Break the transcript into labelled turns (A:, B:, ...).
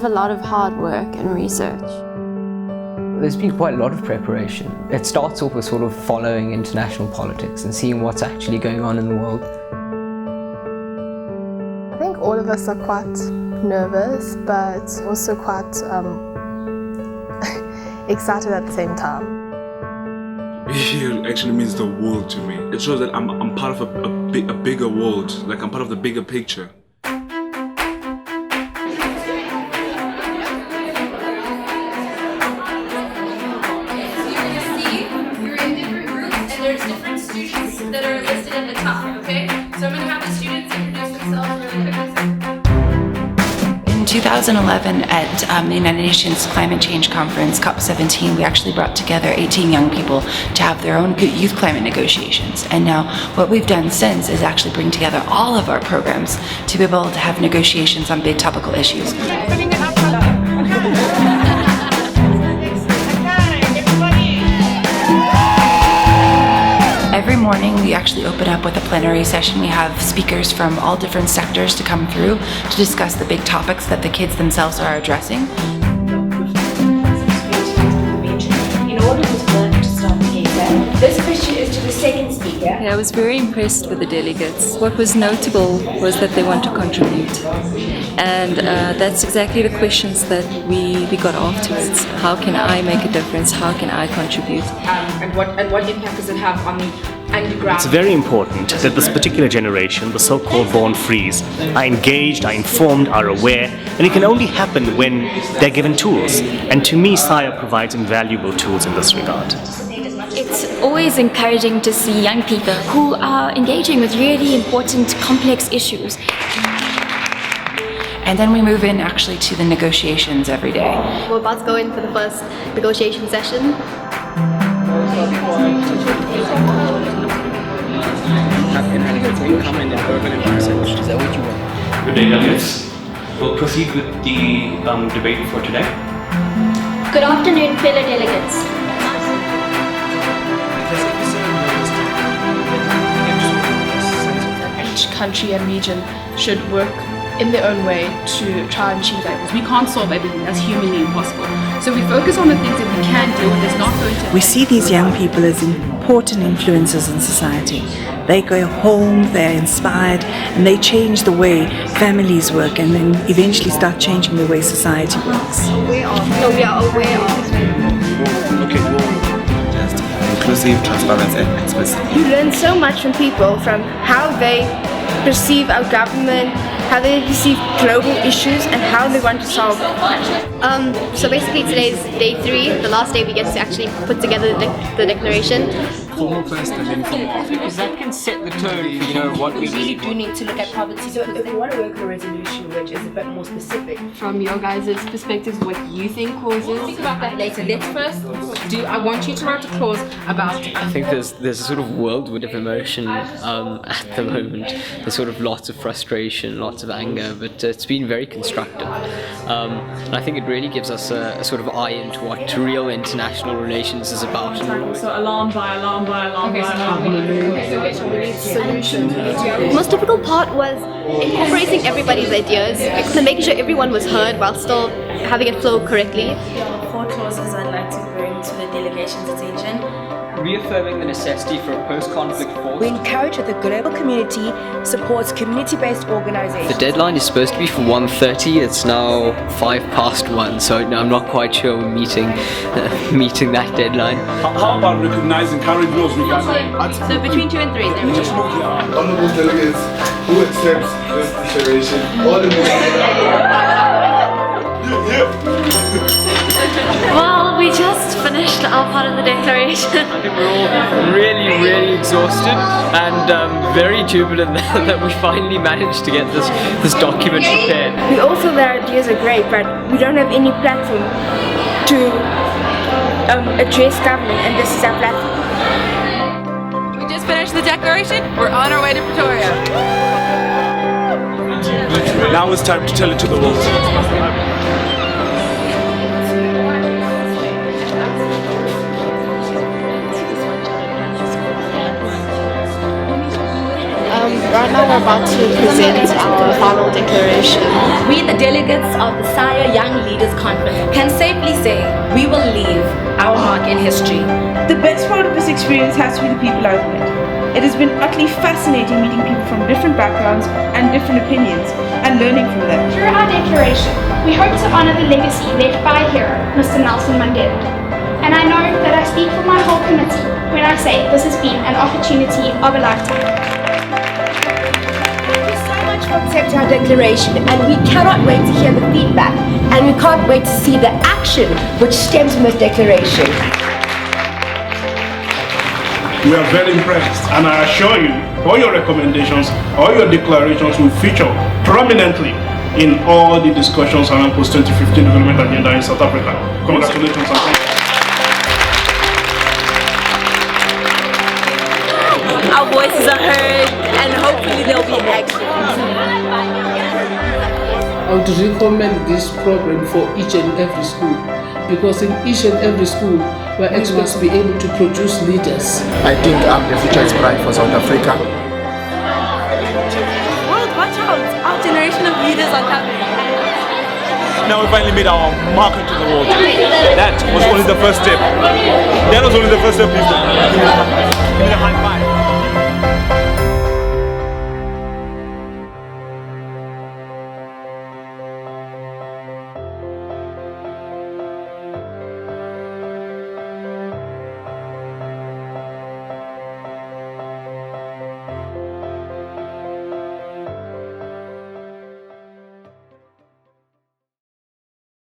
A: a lot of hard work and research.
B: There's been quite a lot of preparation. It starts off with sort of following international politics and seeing what's actually going on in the world.
C: I think all of us are quite nervous, but also quite excited at the same time.
D: Be here actually means the world to me. It shows that I'm part of a bigger world, like I'm part of the bigger picture.
E: That are listed at the top, okay? So I'm going to have the students introduce themselves really quickly.
F: In 2011 at the United Nations Climate Change Conference, COP17, we actually brought together 18 young people to have their own youth climate negotiations. And now what we've done since is actually bring together all of our programs to be able to have negotiations on big topical issues. Every morning we actually open up with a plenary session. We have speakers from all different sectors to come through to discuss the big topics that the kids themselves are addressing.
G: In order to learn to start the game, this question is to the second speaker.
H: Yeah, I was very impressed with the delegates. What was notable was that they want to contribute. And that's exactly the questions that we got afterwards. How can I make a difference? How can I contribute?
I: And what impact does it have on the underground?
J: It's very important that this particular generation, the so-called born-frees, are engaged, are informed, are aware, and it can only happen when they're given tools. And to me, SAIIA provides invaluable tools in this regard.
K: It's always encouraging to see young people who are engaging with really important, complex issues.
F: And then we move in actually to the negotiations every day.
L: We're about to go in for the first negotiation session.
B: Is that what you want?
J: Good day, delegates. We'll proceed with the debate for today.
K: Good afternoon, fellow delegates.
I: Each country and region should work in their own way to try and achieve that. We can't solve everything, that's humanly impossible. So we focus on the things that we can do and there's not going to...
M: We see these young people as important influences in society. They go home, they're inspired, and they change the way families work and then eventually start changing the way society works.
L: We are aware of.
N: Just inclusive, transparent and explicit.
C: You learn so much from people, from how they perceive our government, how they perceive global issues, and how they want to solve them.
L: So basically today's day 3, the last day we get to actually put together the declaration.
N: Formal first and then formal after.
B: Because that can set the tone for, you know, what
I: we really do need to look at poverty.
G: So if we want to work on a resolution which is a bit more specific.
E: From your guys' perspectives, what you think causes. We'll speak about that later. Let's first I want you to write a clause about...
B: I think there's a sort of whirlwind of emotion at the moment. There's sort of lots of frustration, lots of anger, but it's been very constructive. And I think it really gives us a sort of eye into what real international relations is about.
I: So alarm by alarm by alarm by alarm.
L: The most difficult part was incorporating everybody's ideas and making sure everyone was heard while still having it flow correctly.
G: 4 clauses I'd like to bring to the delegation's attention.
B: Reaffirming the necessity for a post-conflict force.
G: We encourage that the global community supports community-based organizations.
B: The deadline is supposed to be for 1:30. It's now 1:05, so I'm not quite sure we're meeting that deadline.
D: How about recognizing current laws regarding...
E: So between 2 and 3, there we go.
O: Honorable delegates, who accepts this declaration?
K: Well, we just finished our part of the declaration.
B: I think we're all really, really exhausted and very jubilant that we finally managed to get this document prepared.
C: We all feel that our ideas are great, but we don't have any platform to address government, and this is our platform.
E: We just finished the declaration. We're on our way to Pretoria.
D: Now it's time to tell it to the world.
C: Right
A: now we're about to present our final declaration.
G: We, the delegates of the SAIIA Young Leaders Conference, can safely say we will leave our mark in history.
P: The best part of this experience has to be the people I've met. It has been utterly fascinating meeting people from different backgrounds and different opinions and learning from them.
Q: Through our declaration, we hope to honour the legacy left by a hero, Mr. Nelson Mandela. And I know that I speak for my whole committee when I say this has been an opportunity of a lifetime.
G: Thank you so much for accepting our declaration, and we cannot wait to hear the feedback, and we can't wait to see the action which stems from this declaration.
R: We are very impressed, and I assure you, all your recommendations, all your declarations will feature prominently in all the discussions around post-2015 development agenda in South Africa. Congratulations and thank you.
S: Our voices are heard, and hopefully there will be action.
T: I would recommend this program for each and every school, because in each and every school we're experts to be able to produce leaders.
U: I think the future is bright for South Africa.
S: World, watch out! Our generation of leaders are coming.
V: Now we finally made our mark into the world. That was only the first step. That was only the first step. Give me a high five.